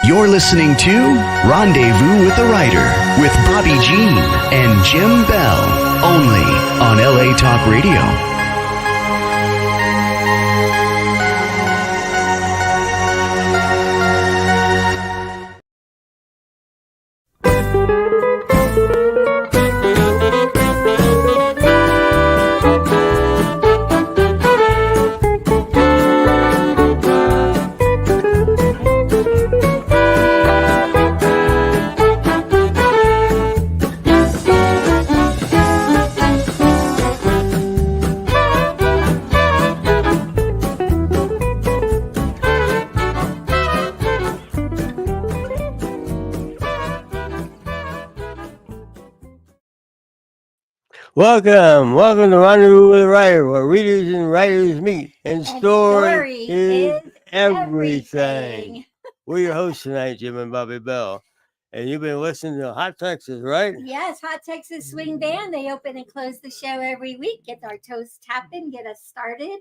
You're listening to Rendezvous with the Writer with Bobbi Jean and Jim Bell, only on LA Talk Radio. Welcome to Rendezvous with the Writer, where readers and writers meet, and story is everything. We're your hosts tonight, Jim and Bobbi Bell, and you've been listening to Hot Texas, right? Yes, Hot Texas Swing Band. They open and close the show every week. Get our toes tapping, get us started.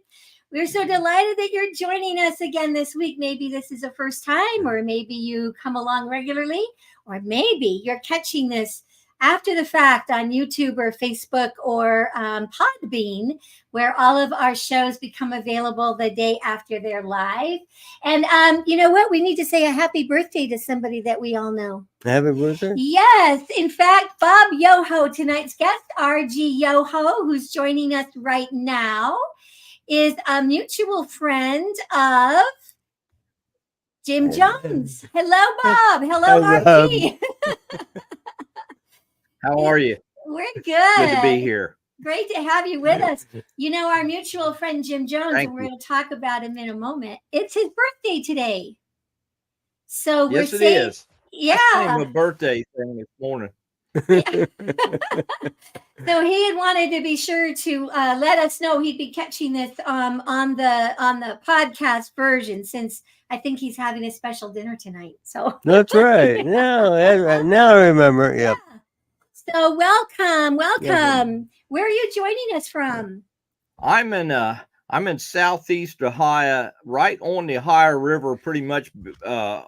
We're so delighted that you're joining us again this week. Maybe this is the first time, or maybe you come along regularly, or maybe you're catching this after the fact on YouTube or Facebook or Podbean, where all of our shows become available the day after they're live. And you know what? We need to say a happy birthday to somebody that we all know. Happy birthday? Yes. In fact, Bob Yoho, tonight's guest, RG Yoho, who's joining us right now, is a mutual friend of Jim Jones. Hello, Bob. Hello, RG. How are you? We're good. Good to be here. Great to have you with us. You know, our mutual friend, Jim Jones, Thank and we're you. going to talk about him in a moment. It's his birthday today. So we're Yes, it saying, is. I sent him yeah. a birthday thing this morning. So he had wanted to be sure to let us know he'd be catching this on the podcast version, since I think he's having a special dinner tonight. So That's right. Now I remember. Yep. yeah. So welcome. Where are you joining us from? I'm in Southeast Ohio, right on the Ohio River, pretty much. Well,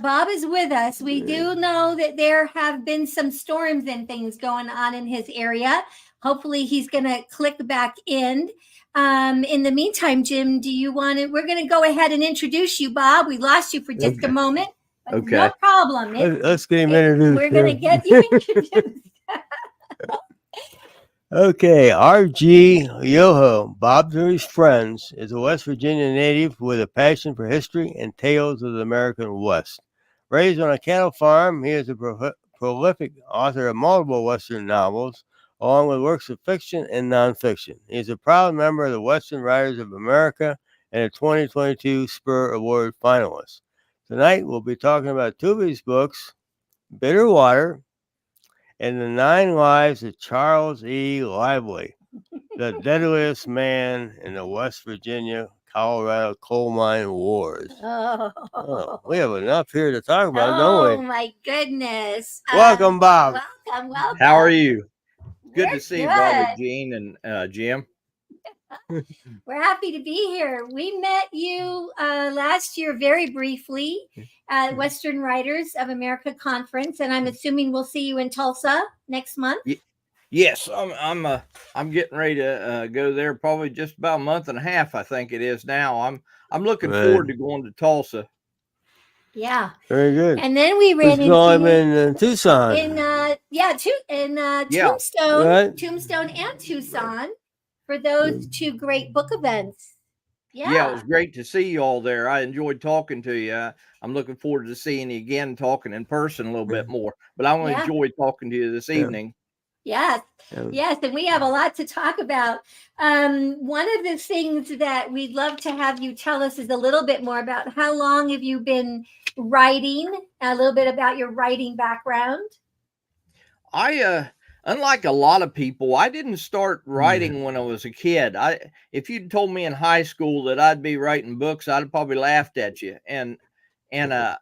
Bob is with us. We do know that there have been some storms and things going on in his area. Hopefully he's going to click back in. In the meantime, Jim, we're going to go ahead and introduce you, Bob. We lost you for just a moment. But Okay. No problem. Let's get him introduced. We're going to get you introduced. Okay, R.G. Yoho, Bob to his friends, is a West Virginia native with a passion for history and tales of the American West. Raised on a cattle farm, he is a prolific author of multiple Western novels, along with works of fiction and nonfiction. He is a proud member of the Western Writers of America and a 2022 Spur Award finalist. Tonight, we'll be talking about two of his books, Bitter Water and The 9 Lives of Charles E. Lively, the deadliest man in the West Virginia-Colorado coal mine wars. Oh, we have enough here to talk about, don't we? Oh, my goodness. Welcome, Bob. Welcome. How are you? Good We're to see you, good. Bobbi Jean and Jim. We're happy to be here. We met you last year very briefly at Western Writers of America Conference, and I'm assuming we'll see you in Tulsa next month. Yes, I'm getting ready to go there. Probably just about a month and a half, I think it is now. I'm looking forward to going to Tulsa. Yeah, very good. And then we ran into him in Tucson. Tombstone, right? Tombstone and Tucson for those two great book events. Yeah, it was great to see you all there. I enjoyed talking to you. I'm looking forward to seeing you again, talking in person a little bit more. But I want to enjoy talking to you this evening. Yes, and we have a lot to talk about. One of the things that we'd love to have you tell us is a little bit more about how long have you been writing, a little bit about your writing background. Unlike a lot of people, I didn't start writing when I was a kid. If you'd told me in high school that I'd be writing books, I'd have probably laughed at you. And I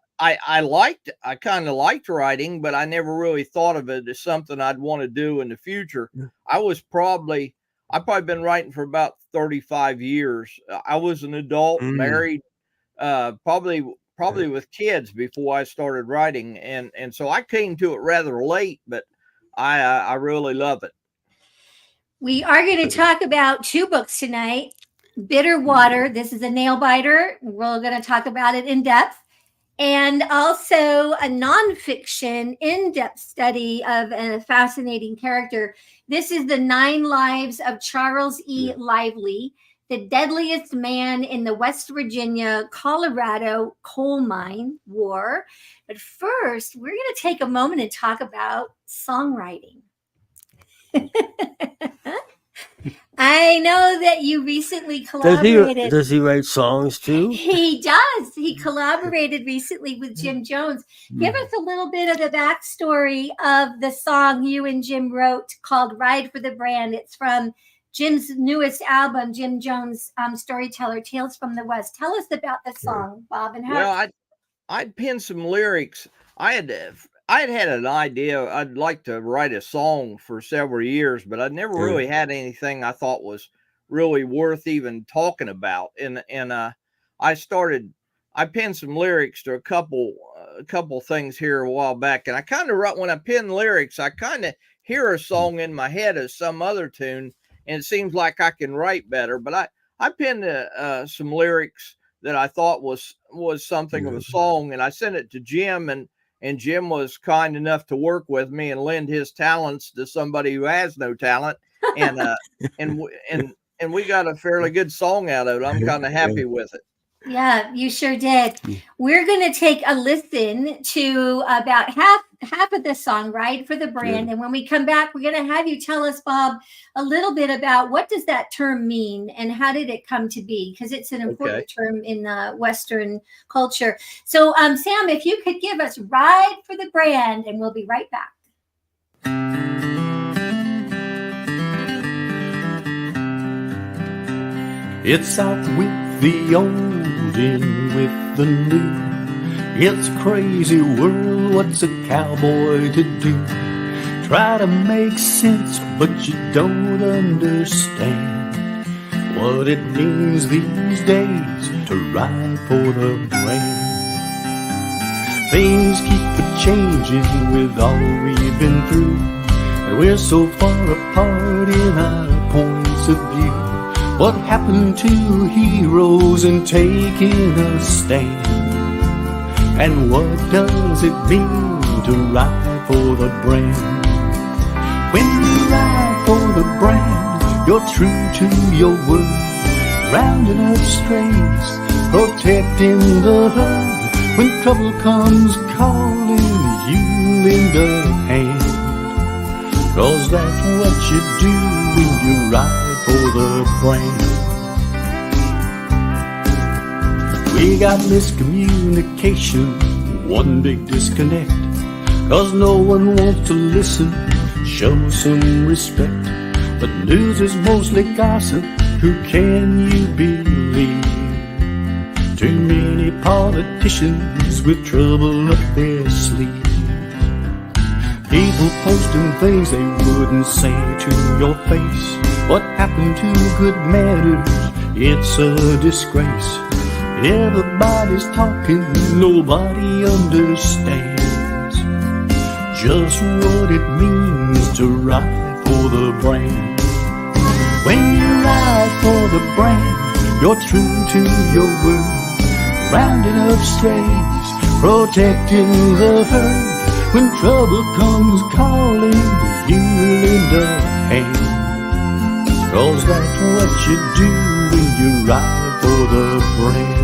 kind of liked writing, but I never really thought of it as something I'd want to do in the future. I've probably been writing for about 35 years. I was an adult, married probably with kids before I started writing, and so I came to it rather late, but I really love it. We are going to talk about 2 books tonight. Bitter Water. This is a nail biter. We're going to talk about it in depth. And also a nonfiction in-depth study of a fascinating character. This is The 9 Lives of Charles E. Lively, the deadliest man in the West Virginia, Colorado coal mine war. But first, we're going to take a moment and talk about songwriting. I know that you recently collaborated. Does he write songs too? He does. He collaborated recently with Jim Jones. Give us a little bit of the backstory of the song you and Jim wrote called Ride for the Brand. It's from Jim's newest album, Jim Jones, Storyteller, Tales from the West. Tell us about the song, Bob, and how. Well, I'd penned some lyrics. I had had an idea. I'd like to write a song for several years, but I'd never really had anything I thought was really worth even talking about. And I penned some lyrics to a couple things here a while back. And I kind of when I pen lyrics, I kind of hear a song in my head as some other tune, and it seems like I can write better. But I penned some lyrics that I thought was something of a song, and I sent it to Jim, and Jim was kind enough to work with me and lend his talents to somebody who has no talent, and we got a fairly good song out of it. I'm kind of happy with it. Yeah, you sure did. We're going to take a listen to about half of the song, Ride for the Brand. And when we come back, we're going to have you tell us, Bob, a little bit about what does that term mean and how did it come to be? Because it's an important term in the Western culture. So, Sam, if you could give us Ride for the Brand, and we'll be right back. It's out with the old in with the new. It's a crazy world, what's a cowboy to do? Try to make sense, but you don't understand what it means these days to ride for the brand. Things keep a-changing with all we've been through, and we're so far apart in our points of view. What happened to heroes in taking a stand? And what does it mean to ride for the brand? When you ride for the brand, you're true to your word, rounding up strays, protecting the herd. When trouble comes calling, you lend a hand, 'cause that's what you do when you ride for the brand. We got miscommunication, one big disconnect, 'cause no one wants to listen, show some respect. But news is mostly gossip, who can you believe? Too many politicians with trouble up their sleeve. People posting things they wouldn't say to your face. What happened to good manners? It's a disgrace. Everybody's talking, nobody understands just what it means to ride for the brand. When you ride for the brand, you're true to your word, rounding up strays, protecting the herd. When trouble comes calling, you lend a hand, 'cause that's what you do when you ride for the brand.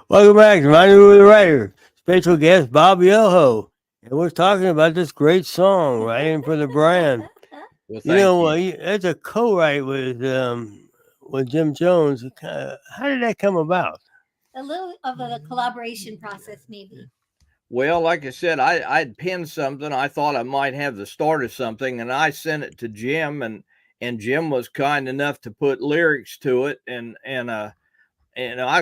Welcome back to Rendezvous with the Writer. Special guest Bobbi Yoho. And we're talking about this great song, Riding for the Brand. Well, It's a co-write with Jim Jones. How did that come about? A little of a collaboration process, maybe. Well, like I said, I'd penned something. I thought I might have the start of something, and I sent it to Jim, and Jim was kind enough to put lyrics to it, and I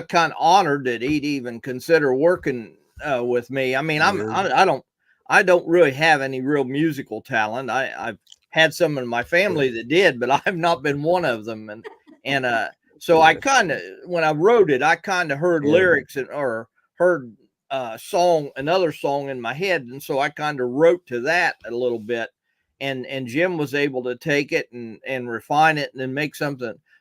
kind of honored that he'd even consider working with me. I mean, I don't really have any real musical talent. I've had some in my family that did, but I've not been one of them. And so I kind of, when I wrote it, I kind of heard lyrics or heard another song in my head, and so I kind of wrote to that a little bit. And Jim was able to take it and refine it and then make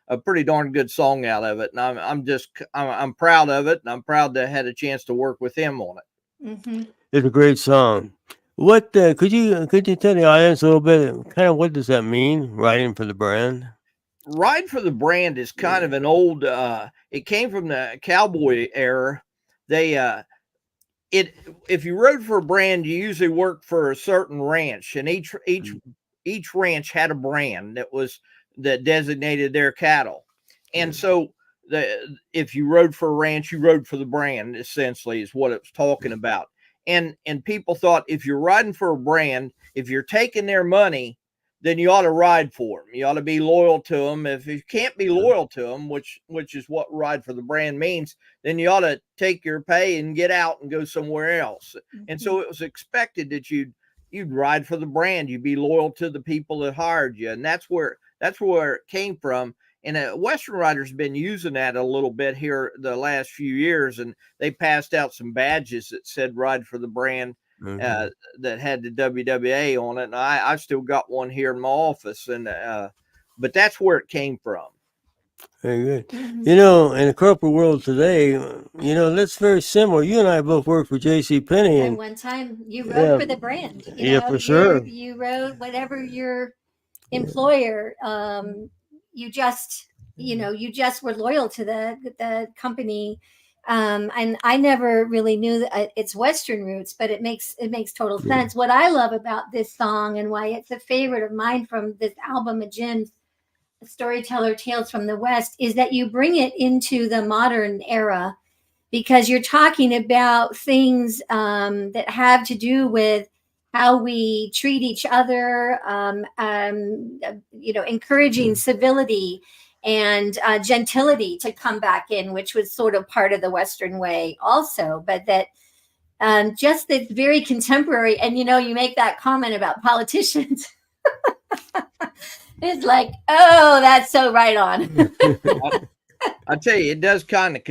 a pretty darn good song out of it. And I'm proud of it, and I'm proud to have had a chance to work with him on it. Mm-hmm. It's a great song. What could you tell the audience a little bit? Kind of what does that mean? Writing for the brand. Ride for the Brand is kind of an old. It came from the cowboy era. If you rode for a brand, you usually worked for a certain ranch, and each ranch had a brand that designated their cattle. And so if you rode for a ranch, you rode for the brand, essentially, is what it was talking about. And people thought, if you're riding for a brand, if you're taking their money, then you ought to ride for them. You ought to be loyal to them. If you can't be loyal to them, which is what ride for the brand means, then you ought to take your pay and get out and go somewhere else. Mm-hmm. And so it was expected that you'd ride for the brand. You'd be loyal to the people that hired you. And that's where it came from. And Western Rider's been using that a little bit here the last few years, and they passed out some badges that said "Ride for the Brand" that had the WWA on it. And I've still got one here in my office, and but that's where it came from. Very good. Mm-hmm. You know, in the corporate world today, you know, that's very similar. You and I both worked for J.C. Penney, and one time you wrote for the brand. You know, for sure. You wrote whatever your employer. You just were loyal to the company. And I never really knew its Western roots, but it makes total sense. What I love about this song and why it's a favorite of mine from this album of Jim's, Storyteller Tales from the West, is that you bring it into the modern era, because you're talking about things that have to do with how we treat each other, encouraging civility and gentility to come back in, which was sort of part of the Western way also, but that just that's very contemporary. And, you know, you make that comment about politicians. It's like, oh, that's so right on. I tell you, it does kind of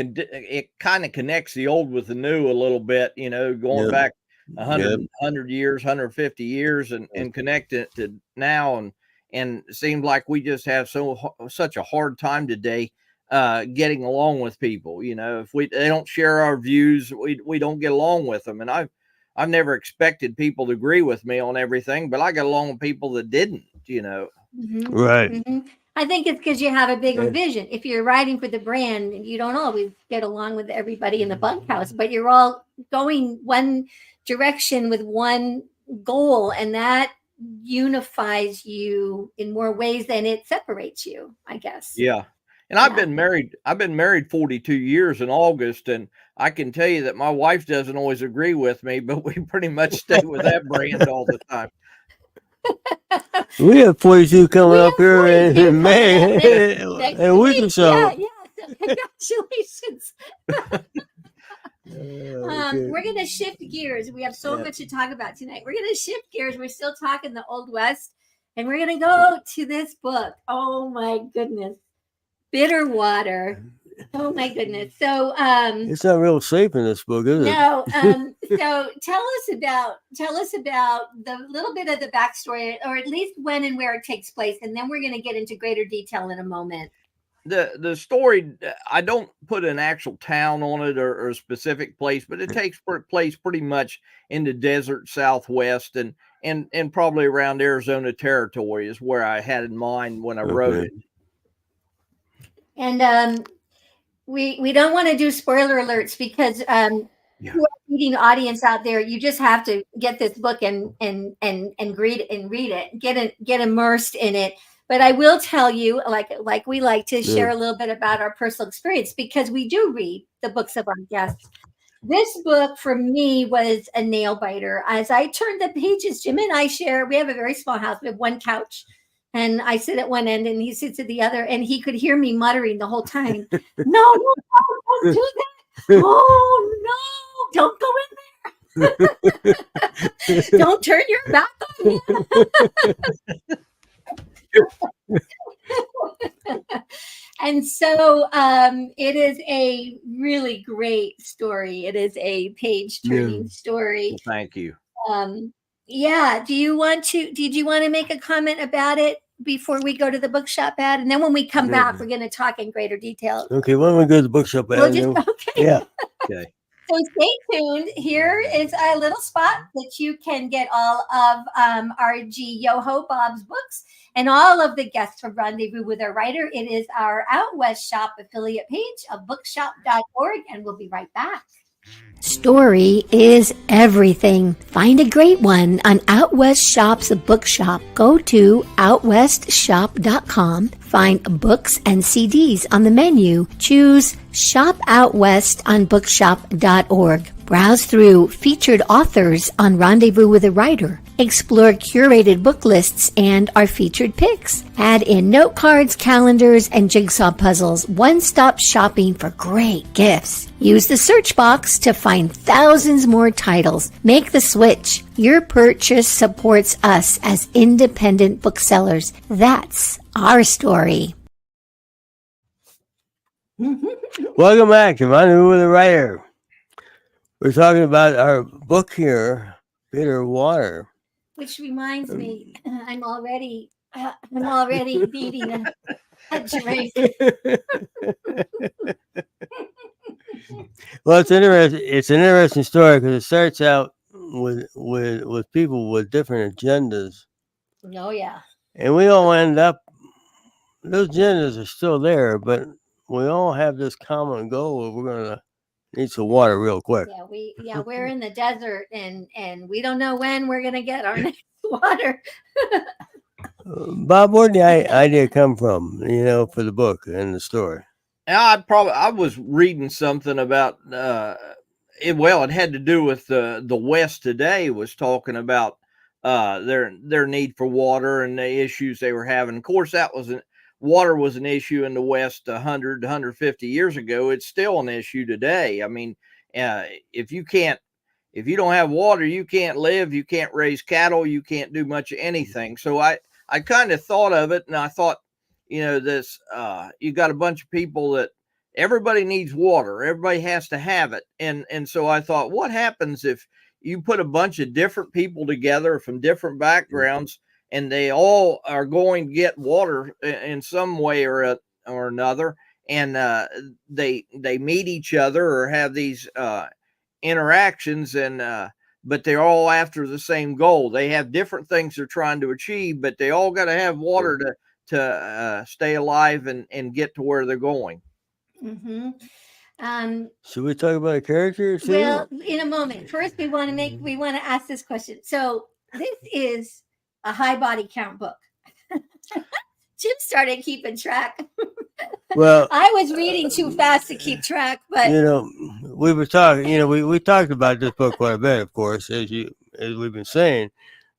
connects the old with the new a little bit, you know, going back 100 years, 150 years and connect it to now. And it seems like we just have such a hard time today getting along with people. You know, if they don't share our views, we don't get along with them. And I've never expected people to agree with me on everything, but I got along with people that didn't, you know. Mm-hmm. Right. Mm-hmm. I think it's because you have a bigger vision. If you're riding for the brand, you don't always get along with everybody in the bunkhouse, but you're all going one direction with one goal, and that unifies you in more ways than it separates you, I guess. Yeah. And I've been married 42 years in August, and I can tell you that my wife doesn't always agree with me, but we pretty much stay with that brand all the time. We have 42 coming up here in May, in a week or so. Yeah. So congratulations. We're going to shift gears. We have so much to talk about tonight. We're going to shift gears. We're still talking the Old West, and we're going to go to this book. Oh my goodness. Bitter Water. Oh my goodness. So it's not real safe in this book, is it? No. So tell us about the little bit of the backstory, or at least when and where it takes place, and then we're going to get into greater detail in a moment. The story, I don't put an actual town on it or a specific place, but it takes place pretty much in the desert Southwest and probably around Arizona territory is where I had in mind when I wrote it. And we don't want to do spoiler alerts because you reading audience out there, you just have to get this book and read it, get immersed in it. But I will tell you, like we like to share a little bit about our personal experience, because we do read the books of our guests. This book for me was a nail biter. As I turned the pages, Jim and I share, we have a very small house. We have one couch And I sit at one end and he sits at the other, and he could hear me muttering the whole time, no, don't do that. Oh, no, don't go in there. Don't turn your back on him. And so it is a really great story. It is a page-turning story. Well, thank you. Yeah. Did you want to make a comment about it before we go to the bookshop ad? And then when we come back, we're going to talk in greater detail. Okay, when we go to the bookshop ad. Okay. Yeah. Okay. So stay tuned. Here is a little spot that you can get all of RG Yoho Bob's books and all of the guests from Rendezvous with a Writer. It is our Out West Shop affiliate page of bookshop.org, and we'll be right back. Story is everything. Find a great one on Out West Shop's bookshop. Go to outwestshop.com. Find books and CDs on the menu. Choose Shop Out West on bookshop.org. Browse through featured authors on Rendezvous with a Writer. Explore curated book lists and our featured picks. Add in note cards, calendars, and jigsaw puzzles. One-stop shopping for great gifts. Use the search box to find thousands more titles. Make the switch. Your purchase supports us as independent booksellers. That's our story. Welcome back to Rendezvous with a Writer. We're talking about our book here, Bitter Water. Which reminds me, I'm already needing a drink. Well, it's interesting. It's an interesting story because it starts out with people with different agendas, Oh yeah. and we all end up. Those agendas are still there, but we all have this common goal of we're gonna need some water real quick. We're in the desert and we don't know when we're gonna get our next water. Bob, where did the idea come from? For the book and the story. I was reading something about it. Well, it had to do with the West today. Was talking about their need for water and the issues they were having. Of course, water was an issue in the West 100 150 years ago. It's still an issue today. I mean, if you don't have water, you can't live, you can't raise cattle, you can't do much of anything. So I kind of thought of it, and I thought, this you got a bunch of people that everybody needs water, everybody has to have it, and so I thought, what happens if you put a bunch of different people together from different backgrounds, and they all are going to get water in some way or another, and they meet each other or have these interactions, and but they're all after the same goal. They have different things they're trying to achieve, but they all got to have water to stay alive and get to where they're going. Mm-hmm. Should we talk about a character too? Well, in a moment. First, we want to ask this question. So this is a high body count book. Jim started keeping track. Well, I was reading too fast to keep track, but we were talking. We talked about this book quite a bit, of course, as we've been saying.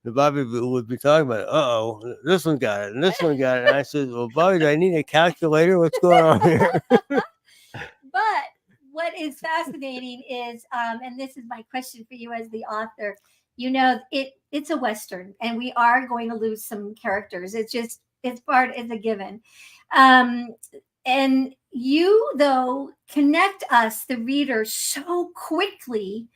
The Bobby would be talking about, this one got it, and this one got it. And I said, well, Bobby, do I need a calculator? What's going on here? But what is fascinating is, and this is my question for you as the author, it's a Western, and we are going to lose some characters. It's a given. And you, though, connect us, the reader, so quickly,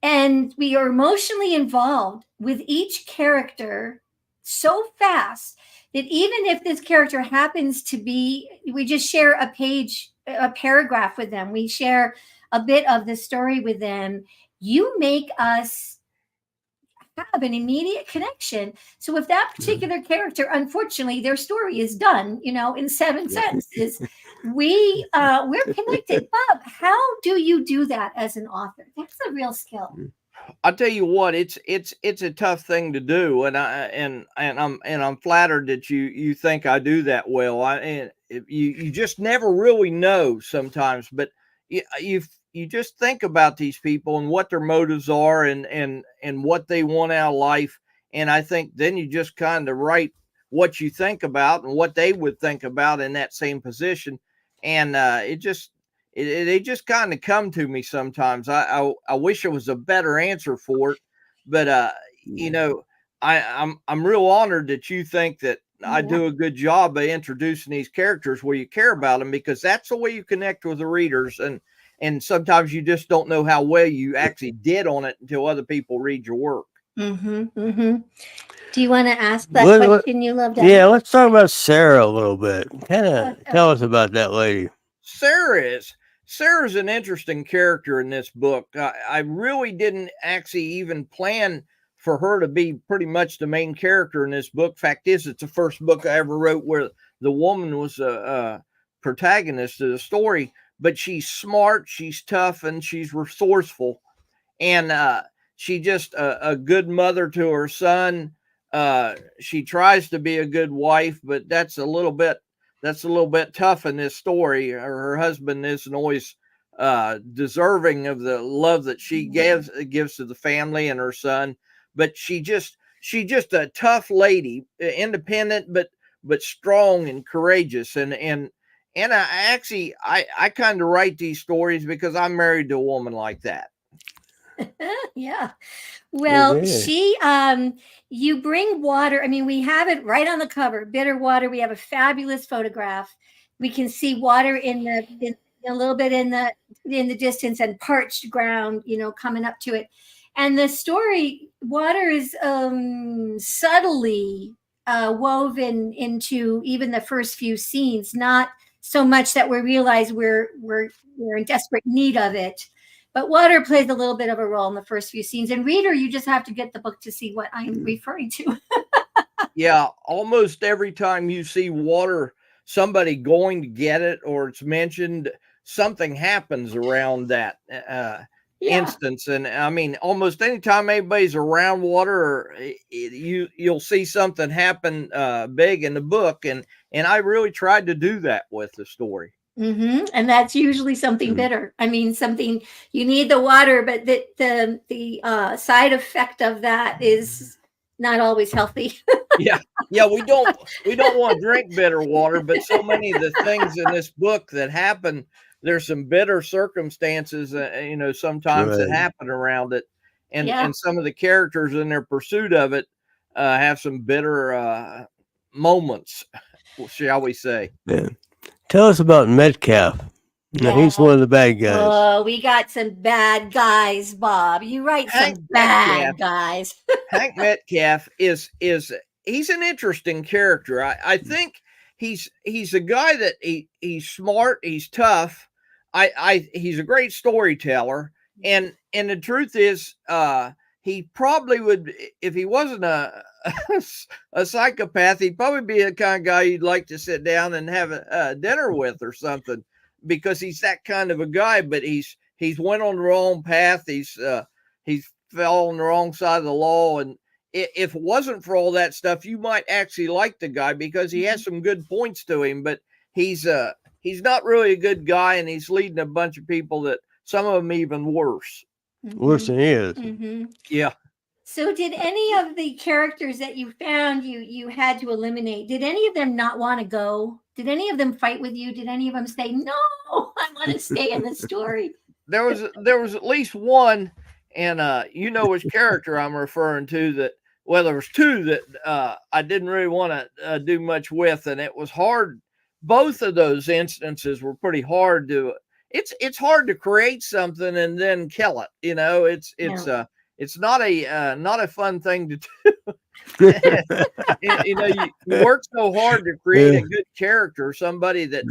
and we are emotionally involved with each character so fast that even if this character happens to be, we just share a paragraph with them, we share a bit of the story with them, you make us have an immediate connection. So if that particular character, unfortunately, their story is done, in 7 sentences, we're connected. Bob, how do you do that as an author? That's a real skill. I'll tell you what, it's a tough thing to do, and I'm flattered that you think I do that well. You just never really know sometimes, but you just think about these people and what their motives are and what they want out of life, and I think then you just kind of write what you think about and what they would think about in that same position. And it just kind of come to me sometimes. I wish there was a better answer for it, but you know, I'm real honored that you think that I do a good job of introducing these characters where you care about them, because that's the way you connect with the readers. And sometimes you just don't know how well you actually did on it until other people read your work. Do you want to ask that question you love to Yeah, ask? let's talk about Sarah a little bit. Kind of tell us about that lady. Sarah's an interesting character in this book. I really didn't actually even plan for her to be pretty much the main character in this book. Fact is, it's the first book I ever wrote where the woman was a protagonist of the story. But she's smart, she's tough, and she's resourceful. And she just a good mother to her son. She tries to be a good wife, but that's a little bit tough in this story. Her husband isn't always deserving of the love that she gives to the family and her son. But she's just a tough lady, independent but strong and courageous. And I kind of write these stories because I'm married to a woman like that. Yeah. Well, you bring water. I mean, we have it right on the cover, bitter water. We have a fabulous photograph. We can see water in a little bit in the distance, and parched ground, coming up to it. And the story, water is subtly woven into even the first few scenes, not so much that we realize we're in desperate need of it. But water plays a little bit of a role in the first few scenes. And reader, you just have to get the book to see what I'm referring to. Yeah, almost every time you see water, somebody going to get it or it's mentioned, something happens around that instance. And I mean, almost anytime anybody's around water, you'll see something happen big in the book. And I really tried to do that with the story. And that's usually something bitter. I mean, something you need the water, but the side effect of that is not always healthy. Yeah, we don't want to drink bitter water, but so many of the things in this book that happen, there's some bitter circumstances, sometimes that happen around it, and some of the characters in their pursuit of it have some bitter moments, shall we say? Yeah. Tell us about Metcalf. Now, he's one of the bad guys. Oh, we got some bad guys, Bob. You write some bad guys. Hank Metcalf is he's an interesting character. I think he's a guy that he's smart, he's tough. He's a great storyteller, and the truth is, he probably would, if he wasn't a psychopath, he'd probably be a kind of guy you'd like to sit down and have a dinner with or something, because he's that kind of a guy. But he's went on the wrong path. He's fell on the wrong side of the law, and if it wasn't for all that stuff, you might actually like the guy because he has some good points to him. But he's not really a good guy, and he's leading a bunch of people that some of them even worse. Worse than he is. Yeah. So did any of the characters that you found you had to eliminate, did any of them not want to go? Did any of them fight with you? Did any of them say, no, I want to stay in the story? There was at least one, and which character I'm referring to, that, well, there was two that I didn't really want to do much with, and it was hard. Both of those instances were pretty hard to, it's hard to create something and then kill it. It's not a fun thing to do. You work so hard to create a good character, somebody that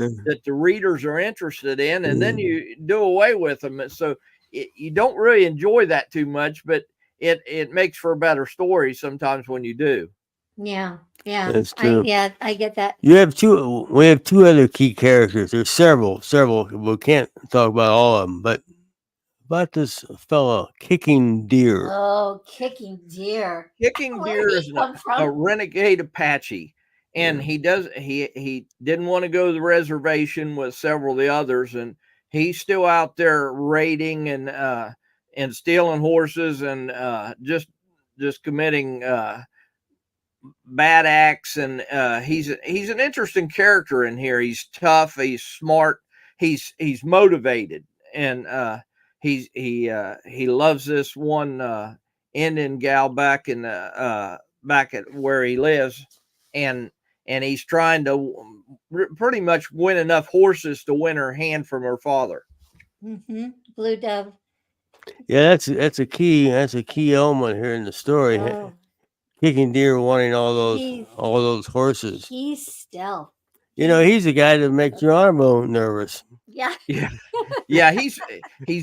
the readers are interested in, and then you do away with them. So you don't really enjoy that too much, but it makes for a better story sometimes when you do. Yeah. That's true. I get that. We have two other key characters. There's several. We can't talk about all of them, but about this fellow Kicking Deer. Oh, Kicking Deer. Kicking Deer is a renegade Apache, and he didn't want to go to the reservation with several of the others, and he's still out there raiding and stealing horses and just committing bad acts, and he's an interesting character in here. He's tough, he's smart, he's motivated, and he loves this one Indian gal back in back at where he lives, and he's trying to pretty much win enough horses to win her hand from her father. Blue Dove. Yeah, that's a key element here in the story. Oh, Kicking deer, wanting all He's- those horses. he's stealth. You know, he's the guy that makes your arm bone nervous. Yeah. Yeah, he's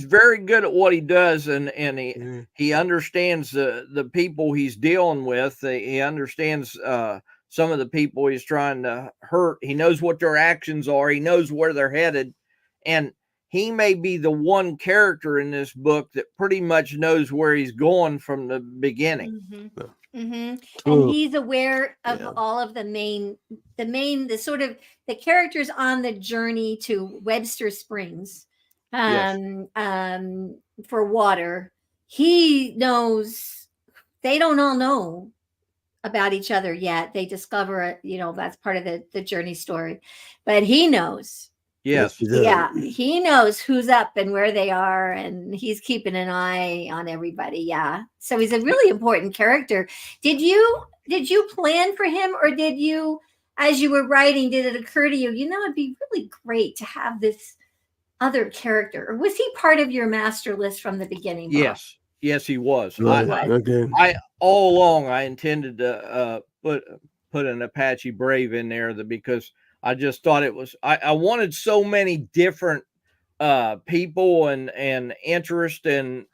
very good at what he does, and he understands the people he's dealing with. He understands some of the people he's trying to hurt. He knows what their actions are. He knows where they're headed, and he may be the one character in this book that pretty much knows where he's going from the beginning. And he's aware of all of the sort of the characters on the journey to Webster Springs for water. He knows they don't all know about each other yet. They discover it, that's part of the journey story, but he knows. Yes. Yeah, he knows who's up and where they are, and he's keeping an eye on everybody. Yeah, so he's a really important character. Did you plan for him, or did you, as you were writing, did it occur to you, it'd be really great to have this other character, or was he part of your master list from the beginning, Bob? Yes, he was. Okay. All along I intended to put an Apache Brave in there because I just thought it was, I wanted so many different people and interest and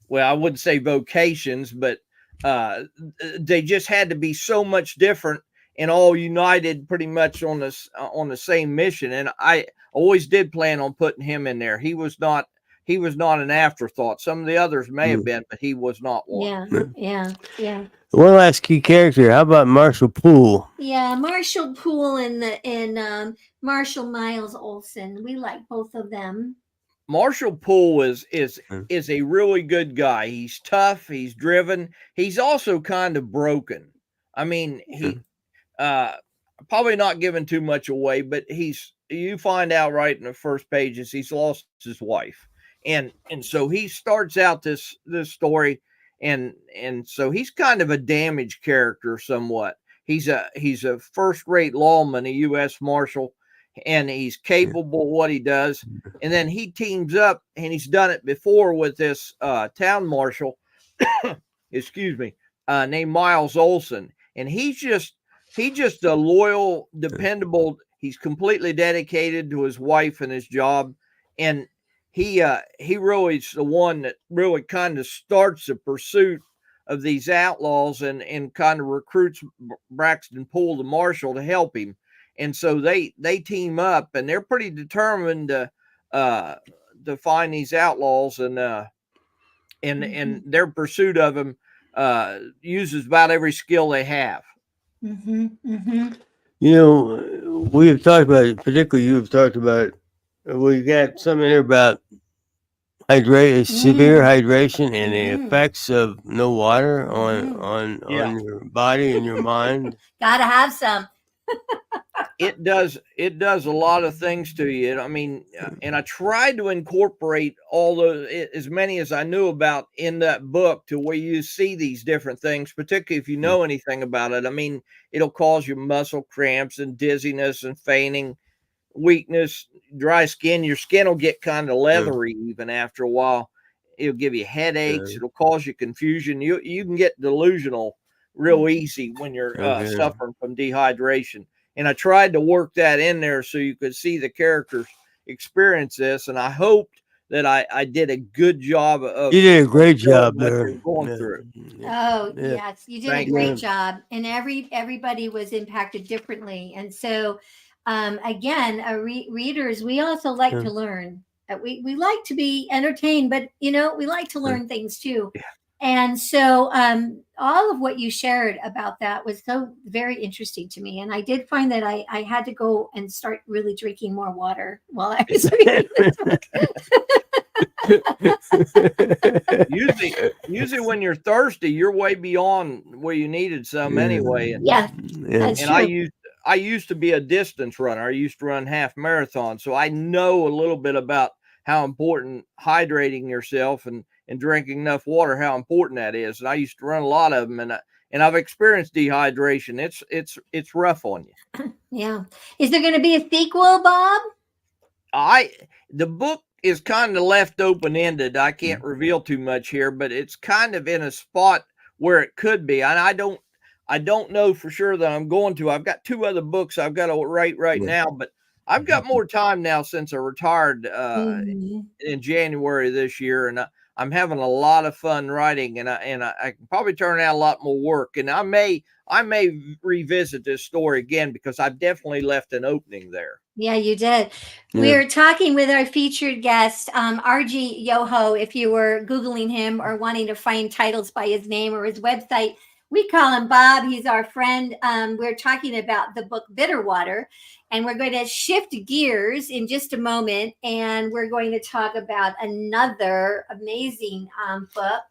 well, I wouldn't say vocations, but they just had to be so much different and all united pretty much on the same mission. And I always did plan on putting him in there. He was not an afterthought. Some of the others may have been, but he was not one. Yeah. One last key character. How about Marshall Poole? Yeah, Marshall Poole and Marshall Miles Olson. We like both of them. Marshall Poole is a really good guy. He's tough. He's driven. He's also kind of broken. I mean, he probably not giving too much away, but you find out right in the first pages he's lost his wife, and so he starts out this story. And so he's kind of a damaged character somewhat. He's a first-rate lawman, a U.S. Marshal, and he's capable of what he does. And then he teams up, and he's done it before with this town marshal, excuse me, named Miles Olson. And he's just a loyal, dependable. He's completely dedicated to his wife and his job, and he really is the one that really kind of starts the pursuit of these outlaws and kind of recruits Braxton Poole, the marshal, to help him. And so they team up, and they're pretty determined to find these outlaws, and their pursuit of him uses about every skill they have. We have talked about it, particularly you have talked about. We got something here about severe hydration and the effects of no water on your body and your mind. Gotta have some. It does a lot of things to you. I mean, and I tried to incorporate as many as I knew about in that book to where you see these different things, particularly if you know anything about it. I mean, it'll cause you muscle cramps and dizziness and fainting, weakness, dry skin. Your skin will get kind of leathery even after a while. It'll give you headaches. It'll cause you confusion. You can get delusional real easy when you're suffering from dehydration. And I tried to work that in there so you could see the characters experience this. And I hoped that I did a good job of. You did a great job there. Going through. Oh, yes, you did a great job. And everybody was impacted differently. And so, again, readers, we also like to learn. We like to be entertained, but we like to learn things too. Yeah. And so all of what you shared about that was so very interesting to me. And I did find that I had to go and start really drinking more water while I was reading this book. Usually when you're thirsty, you're way beyond where you needed some anyway. Yeah, Yeah. that's And true. I used to be a distance runner. I used to run half marathons, so I know a little bit about how important hydrating yourself and drinking enough water, how important that is. And I used to run a lot of them, and I've experienced dehydration. It's rough on you. Yeah. Is there going to be a sequel, Bob? The book is kind of left open ended. I can't reveal too much here, but it's kind of in a spot where it could be. And I don't know for sure that I'm going to. I've got 2 other books I've got to write right now, but I've got more time now since I retired Mhm. in January this year, and I'm having a lot of fun writing, and I can probably turn out a lot more work, and I may revisit this story again because I've definitely left an opening there. Yeah, you did. Yeah. We're talking with our featured guest, RG Yoho. If you were Googling him or wanting to find titles by his name or his website, we call him Bob. He's our friend. We're talking about the book Bitter Water, and we're going to shift gears in just a moment, and we're going to talk about another amazing book.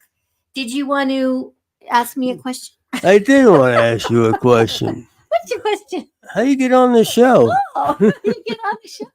Did you want to ask me a question? I did want to ask you a question. What's your question? How you get on the show? Oh, you get on the show.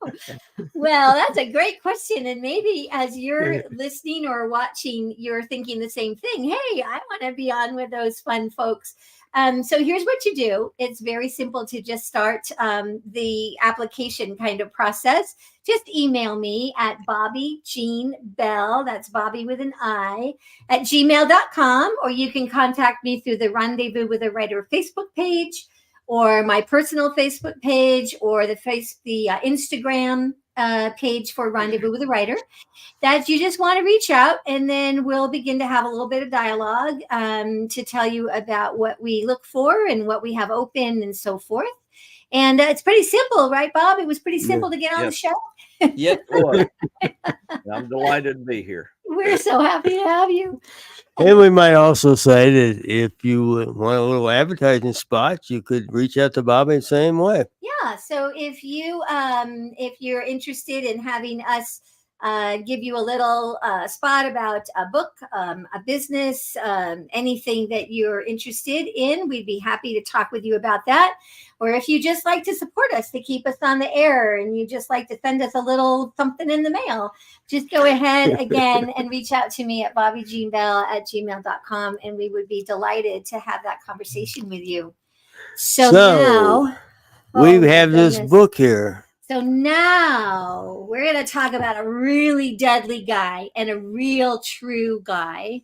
Well, that's a great question. And maybe as you're listening or watching, you're thinking the same thing. Hey, I want to be on with those fun folks. So here's what you do. It's very simple to just start the application kind of process. Just email me at Bobbi Jean Bell. That's Bobbi with an I at gmail.com. Or you can contact me through the Rendezvous with a Writer Facebook page, or my personal Facebook page, or the Instagram page for Rendezvous with a Writer. That you just want to reach out, and then we'll begin to have a little bit of dialogue to tell you about what we look for and what we have open and so forth. And it's pretty simple, right, Bob? It was pretty simple to get on the show. Yes, it was. I'm delighted to be here. We're so happy to have you. And we might also say that if you want a little advertising spot, you could reach out to Bobby the same way. Yeah. So if you're interested in having us give you a little spot about a book, a business, anything that you're interested in, we'd be happy to talk with you about that. Or if you just like to support us to keep us on the air, and you just like to send us a little something in the mail, just go ahead again and reach out to me at bobbijeanbell@gmail.com, and we would be delighted to have that conversation with you. So now we have this book here. So now we're going to talk about a really deadly guy and a real true guy.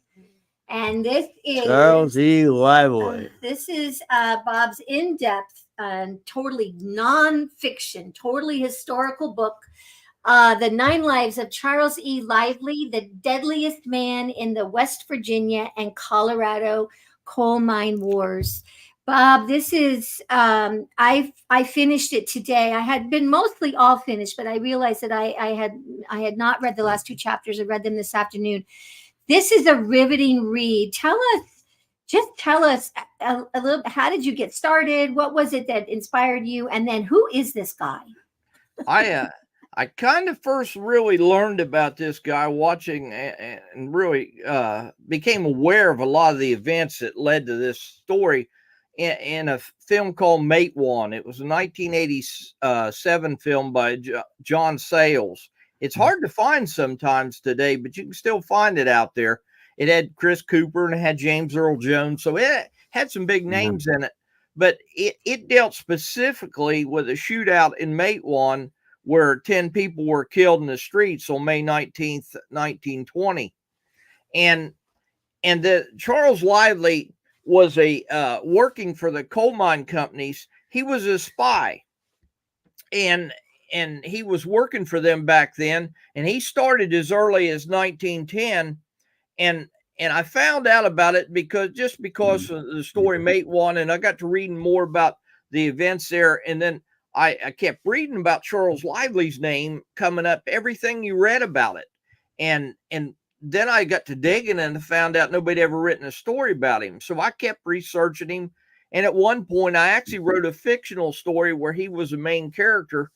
And this is Charles E. Lively. This is Bob's in-depth and totally non-fiction, totally historical book, The 9 Lives of Charles E. Lively, the deadliest man in the West Virginia and Colorado coal mine wars. Bob, this is I finished it today. I had been mostly all finished, but I realized that I had not read the last 2 chapters. I read them this afternoon. This is a riveting read. Tell us a little. How did you get started? What was it that inspired you? And then, who is this guy? I kind of first really learned about this guy watching and really became aware of a lot of the events that led to this story in a film called Mate One. It was a 1987 film by John Sayles. It's hard to find sometimes today, but you can still find it out there. It had Chris Cooper and it had James Earl Jones, so it had some big names in it. But it dealt specifically with a shootout in Mate One where 10 people were killed in the streets on May 19th, 1920. And the Charles Lively was working for the coal mine companies. He was a spy, and he was working for them back then, and he started as early as 1910. And I found out about it because of the story Mate One, and I got to reading more about the events there. And then I kept reading about Charles Lively's name coming up, everything you read about it. And then I got to digging and found out nobody ever written a story about him. So I kept researching him. And at one point, I actually wrote a fictional story where he was the main character.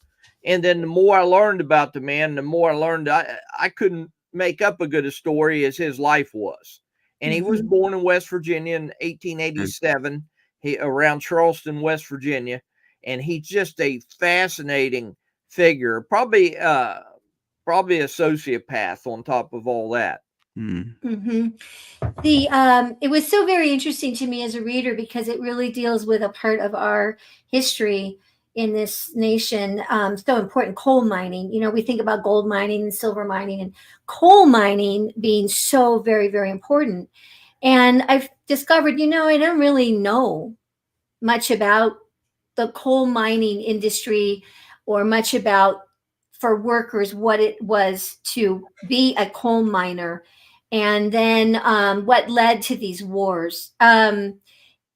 And then the more I learned about the man, the more I learned I couldn't make up a good a story as his life was. And he was born in West Virginia in 1887, around Charleston, West Virginia. And he's just a fascinating figure, probably a sociopath on top of all that. It was so very interesting to me as a reader because it really deals with a part of our history in this nation. So important, coal mining. You know, we think about gold mining and silver mining, and coal mining being so very, very important. And I've discovered, you know, I don't really know much about the coal mining industry or much about, for workers, what it was to be a coal miner, and then what led to these wars.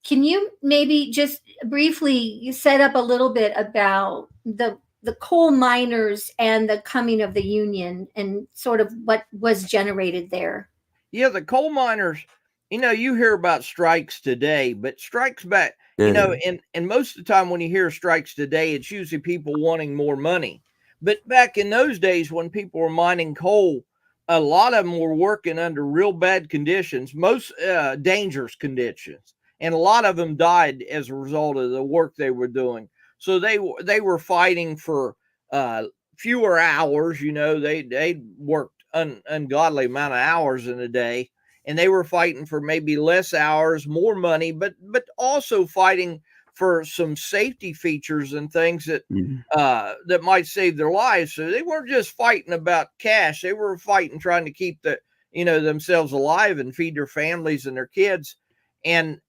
Can you maybe just briefly set up a little bit about the coal miners and the coming of the Union and sort of what was generated there? Yeah, the coal miners, you know, you hear about strikes today, but strikes back, you know, and most of the time when you hear strikes today, it's usually people wanting more money. But back in those days when people were mining coal, a lot of them were working under real bad conditions, most dangerous conditions. And a lot of them died as a result of the work they were doing. So they were fighting for fewer hours. You know, they worked ungodly amount of hours in a day, and they were fighting for maybe less hours, more money, but also fighting for some safety features and things that that might save their lives. So they weren't just fighting about cash; they were fighting trying to keep themselves alive and feed their families and their kids. And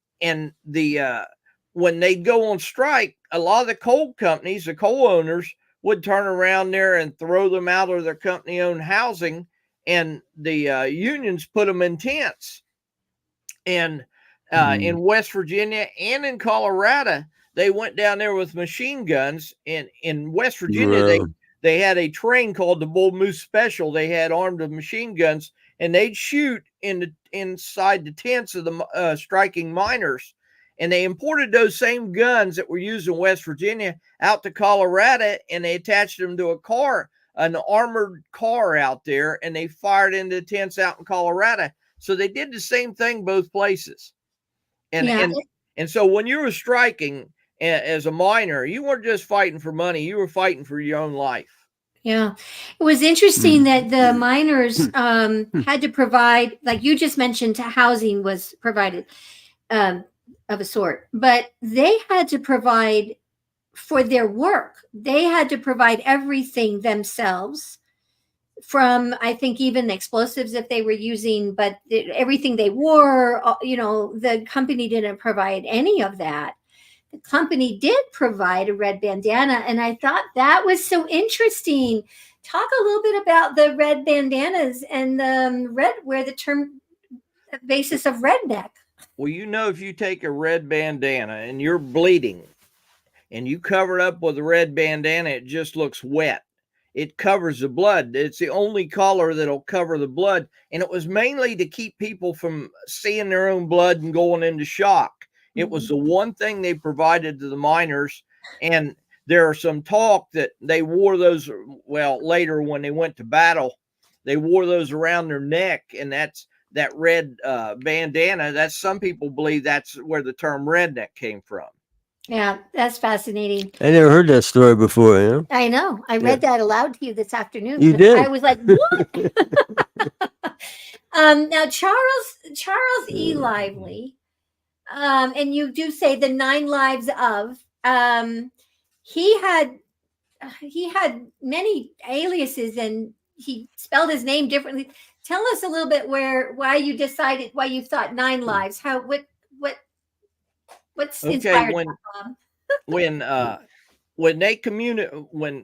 the when they'd go on strike, a lot of the coal companies, the coal owners, would turn around there and throw them out of their company-owned housing, and the unions put them in tents. And in West Virginia and in Colorado, they went down there with machine guns. In West Virginia, they had a train called the Bull Moose Special. They had armed with machine guns, and they'd shoot inside the tents of the striking miners. And they imported those same guns that were used in West Virginia out to Colorado, and they attached them to a car, an armored car out there, and they fired into the tents out in Colorado. So they did the same thing both places. And so when you were striking as a miner, you weren't just fighting for money, you were fighting for your own life. Yeah, it was interesting that the miners had to provide, like you just mentioned, housing was provided of a sort, but they had to provide for their work. They had to provide everything themselves, from, I think, even explosives if they were using, but everything they wore, you know, the company didn't provide any of that. The company did provide a red bandana, and I thought that was so interesting. Talk a little bit about the red bandanas and where the term basis of redneck. Well, you know, if you take a red bandana and you're bleeding and you cover it up with a red bandana, it just looks wet. It covers the blood. It's the only color that'll cover the blood. And it was mainly to keep people from seeing their own blood and going into shock. It was the one thing they provided to the miners. And there are some talk that they wore those, well, later when they went to battle, they wore those around their neck, and that's that red bandana. That's, some people believe that's where the term redneck came from. Yeah, that's fascinating. I never heard that story before. You know? I know. I read that aloud to you this afternoon. You did. I was like, what? Now, Charles E. Lively, and you do say the 9 lives of, he had many aliases, and he spelled his name differently. Tell us a little bit why you thought 9 lives. What's inspired? When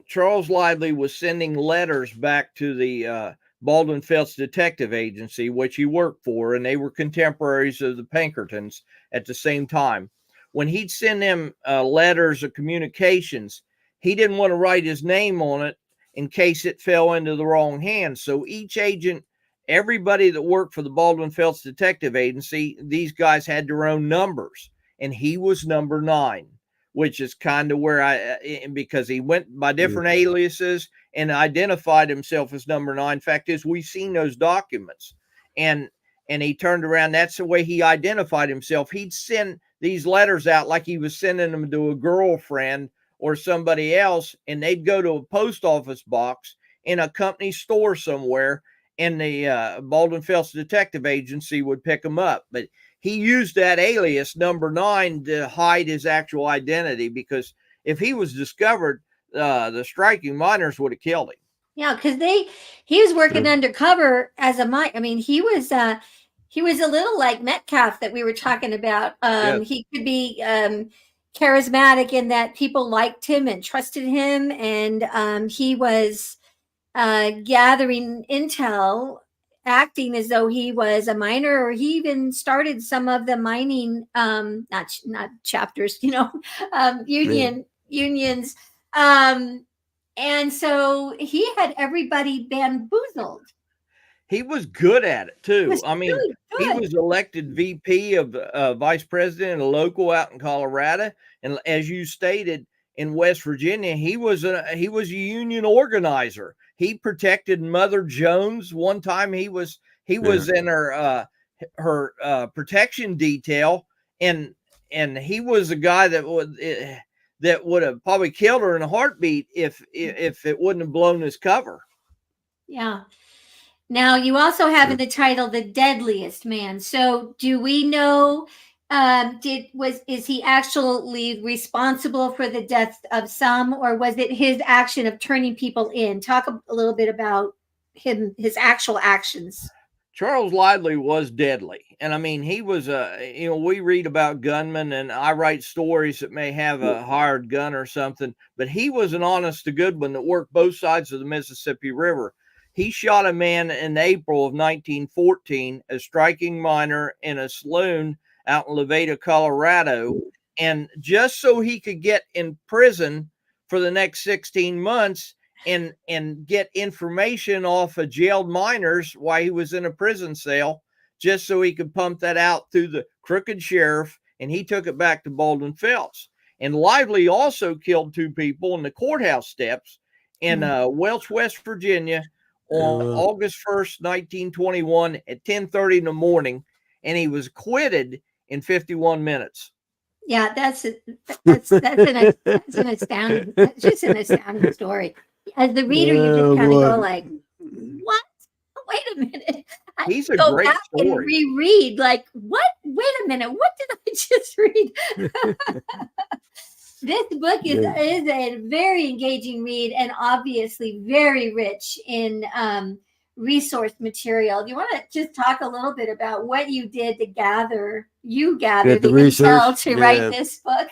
Charles Lively was sending letters back to the Baldwin Felts Detective Agency, which he worked for, and they were contemporaries of the Pinkertons at the same time. When he'd send them letters of communications, he didn't want to write his name on it in case it fell into the wrong hands. So each agent, everybody that worked for the Baldwin Felts Detective Agency, these guys had their own numbers, and he was number 9. which is kind of where because he went by different aliases and identified himself as number 9. Fact is, we've seen those documents, and he turned around. That's the way he identified himself. He'd send these letters out like he was sending them to a girlfriend or somebody else, and they'd go to a post office box in a company store somewhere, and the Baldwin Phelps Detective Agency would pick them up. But he used that alias number 9 to hide his actual identity, because if he was discovered, the striking miners would have killed him. Yeah, because he was working undercover as a mine. I mean, he was a little like Metcalf that we were talking about. Yes. He could be charismatic in that people liked him and trusted him, and he was gathering intel, acting as though he was a miner, or he even started some of the mining, not chapters, unions. And so he had everybody bamboozled. He was good at it too. Was I mean, really he good. was elected VP of vice president, a local out in Colorado, and as you stated, in West Virginia, he was a union organizer. He protected Mother Jones. One time, he was in her protection detail, and he was a guy that would have probably killed her in a heartbeat if it wouldn't have blown his cover. Yeah. Now you also have in the title The Deadliest Man. So do we know, is he actually responsible for the death of some, or was it his action of turning people in? Talk a little bit about his actual actions. Charles Lidley was deadly. And I mean, he was we read about gunmen, and I write stories that may have a hired gun or something, but he was an honest to good one that worked both sides of the Mississippi River. He shot a man in April of 1914, a striking miner in a saloon out in Levada, Colorado. And just so he could get in prison for the next 16 months and get information off of jailed miners while he was in a prison cell, just so he could pump that out through the crooked sheriff, and he took it back to Baldwin Phelps. And Lively also killed 2 people in the courthouse steps in Welch, West Virginia, on August 1st, 1921 at 10:30 in the morning, and he was acquitted in 51 minutes. Yeah, that's an astounding, that's just an astounding story. As the reader, you just kind of go like, what? Wait a minute. He's a great story. And reread, like, what? Wait a minute. What did I just read? This book is a very engaging read, and obviously very rich in resource material. Do you want to just talk a little bit about what you did to gather the intel to write this book?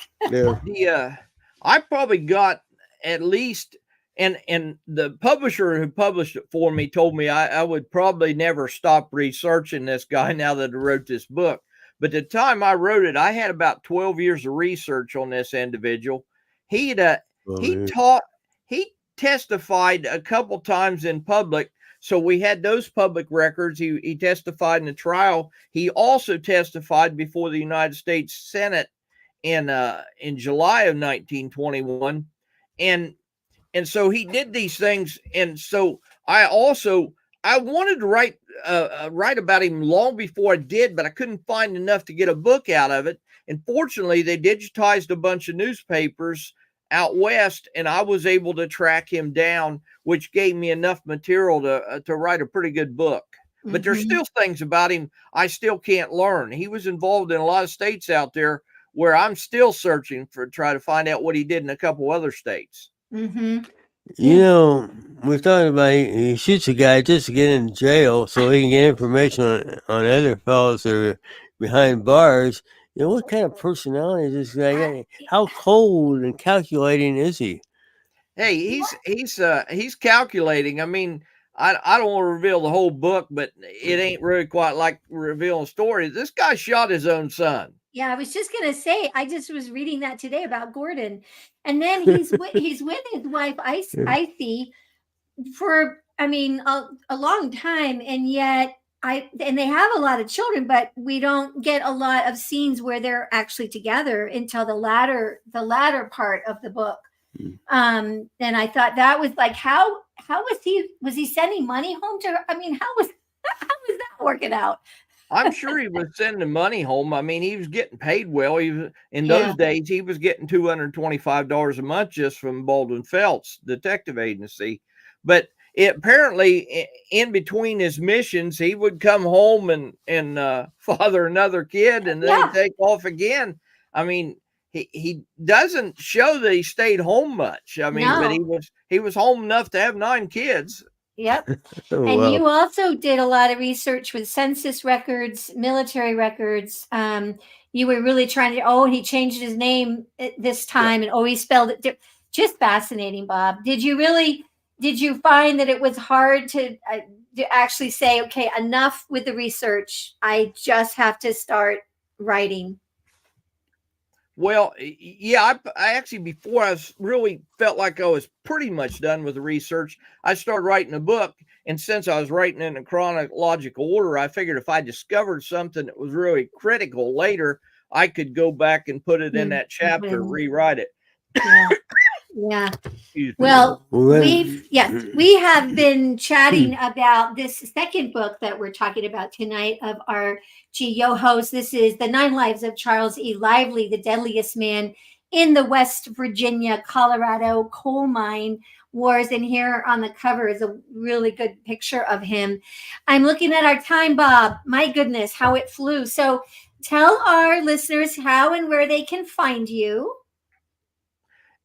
I probably got at least, and the publisher who published it for me told me I would probably never stop researching this guy now that I wrote this book. But the time I wrote it, I had about 12 years of research on this individual. He testified a couple times in public, so we had those public records. He testified in the trial. He also testified before the United States Senate in July of 1921, and so he did these things. And so I wanted to write about him long before I did, but I couldn't find enough to get a book out of it. And fortunately, they digitized a bunch of newspapers out west, and I was able to track him down, which gave me enough material to write a pretty good book. But there's still things about him I still can't learn. He was involved in a lot of states out there where I'm still searching try to find out what he did in a couple other states. You know, we're talking about he shoots a guy just to get in jail so he can get information on other fellows that are behind bars. You know, what kind of personality is this guy? How cold and calculating is he? Hey, he's calculating. I mean, I don't want to reveal the whole book, but it ain't really quite like revealing stories. This guy shot his own son. Yeah, I was just gonna say, I just was reading that today about Gordon, and then he's with his wife Icy for a long time, and yet and they have a lot of children, but we don't get a lot of scenes where they're actually together until the latter part of the book. And I thought that was like, how was he sending money home to her? I mean, how was that working out? I'm sure he was sending money home. I mean, he was getting paid well. He was, in those days, he was getting $225 a month just from Baldwin Felts Detective Agency. But apparently, in between his missions, he would come home and father another kid, and then he'd take off again. I mean, he doesn't show that he stayed home much. I mean, but he was home enough to have 9 kids. Yep. And you also did a lot of research with census records, military records. You were really trying to, he changed his name this time and he spelled it. Just fascinating, Bob. Did you find that it was hard to actually say, okay, enough with the research. I just have to start writing? Well, yeah, I actually, before I really felt like I was pretty much done with the research, I started writing a book. And since I was writing in a chronological order, I figured if I discovered something that was really critical later, I could go back and put it in that chapter, rewrite it. Yeah. Well, we have been chatting about this second book that we're talking about tonight of our Yoho's. This is The 9 Lives of Charles E. Lively, the deadliest man in the West Virginia, Colorado coal mine wars. And here on the cover is a really good picture of him. I'm looking at our time, Bob. My goodness, how it flew. So tell our listeners how and where they can find you.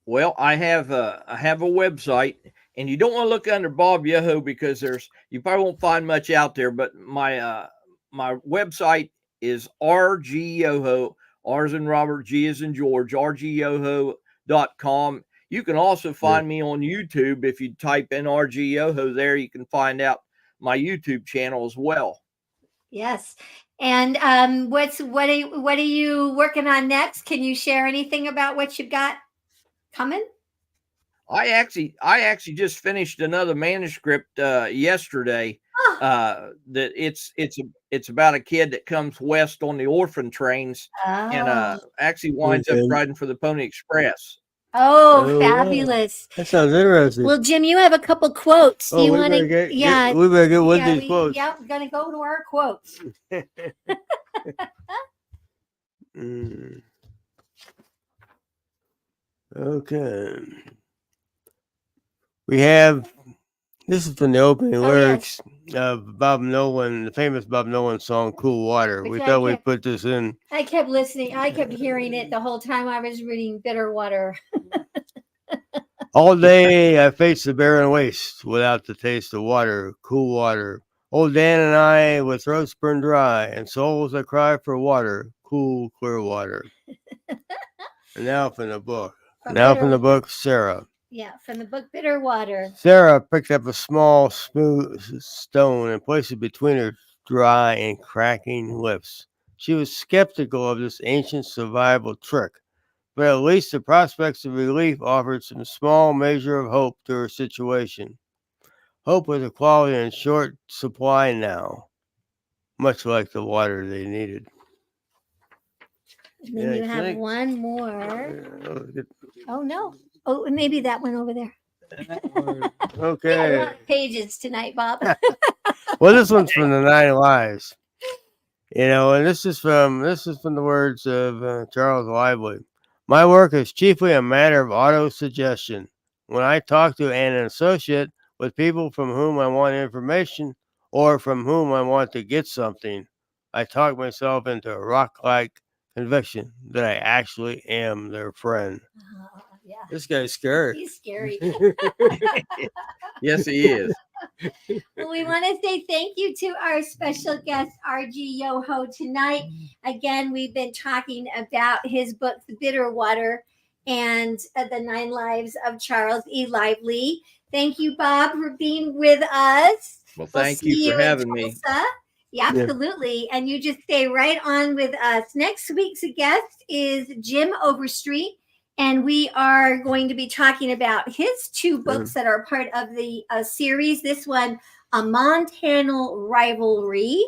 Well, I have a website, and you don't want to look under Bob Yoho because you probably won't find much out there. But my website is RGYoho, R's in Robert, G is in George, RGYoho.com. You can also find me on YouTube. If you type in RGYoho there, you can find out my YouTube channel as well. Yes. And what are you working on next? Can you share anything about what you've got coming? I actually just finished another manuscript yesterday. That it's about a kid that comes west on the orphan trains and actually winds up riding for the Pony Express. Oh, fabulous! Wow. That sounds interesting. Well, Jim, you have a couple quotes. We better get one of these quotes. Yeah, we're gonna go to our quotes. Okay. We have, this is from the opening lyrics of Bob Nolan, the famous Bob Nolan song, Cool Water. We thought we'd put this in. I kept listening. I kept hearing it the whole time I was reading Bitter Water. All day I faced the barren waste without the taste of water, cool water. Old Dan and I with throats burned dry and souls that cry for water, cool, clear water. And now from the book. From the book, Sarah. Yeah, from the book Bitter Water. Sarah picked up a small, smooth stone and placed it between her dry and cracking lips. She was skeptical of this ancient survival trick, but at least the prospects of relief offered some small measure of hope to her situation. Hope was a quality in short supply now, much like the water they needed. And then you have one more. Oh, no. Oh, maybe that one over there. Okay. Yeah, a lot of pages tonight, Bob. Well, this one's from the 9 Lives. And this is from the words of Charles Lively. My work is chiefly a matter of auto-suggestion. When I talk to an associate with people from whom I want information or from whom I want to get something, I talk myself into a rock-like conviction that I actually am their friend. Yeah. This guy's scary. He's scary. Yes, he is. Well, we want to say thank you to our special guest, R.G. Yoho, tonight. Again, we've been talking about his book, The Bitter Water, and The 9 Lives of Charles E. Lively. Thank you, Bob, for being with us. Well, thank you for having me. Yeah, absolutely. And you just stay right on with us. Next week's guest is Jim Overstreet. And we are going to be talking about his 2 books that are part of the series. This one, A Montana Rivalry.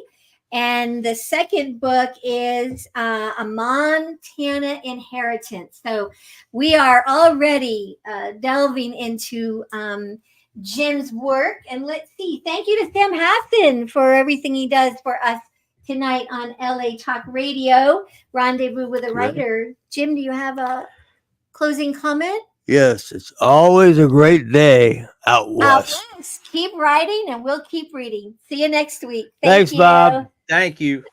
And the second book is A Montana Inheritance. So we are already delving into Jim's work. And let's see. Thank you to Sam Hassan for everything he does for us tonight on LA Talk Radio, Rendezvous with a Writer. Jim, do you have a closing comment? Yes, it's always a great day out west. Out west. Keep writing and we'll keep reading. See you next week. Thanks, you. Bob. Thank you.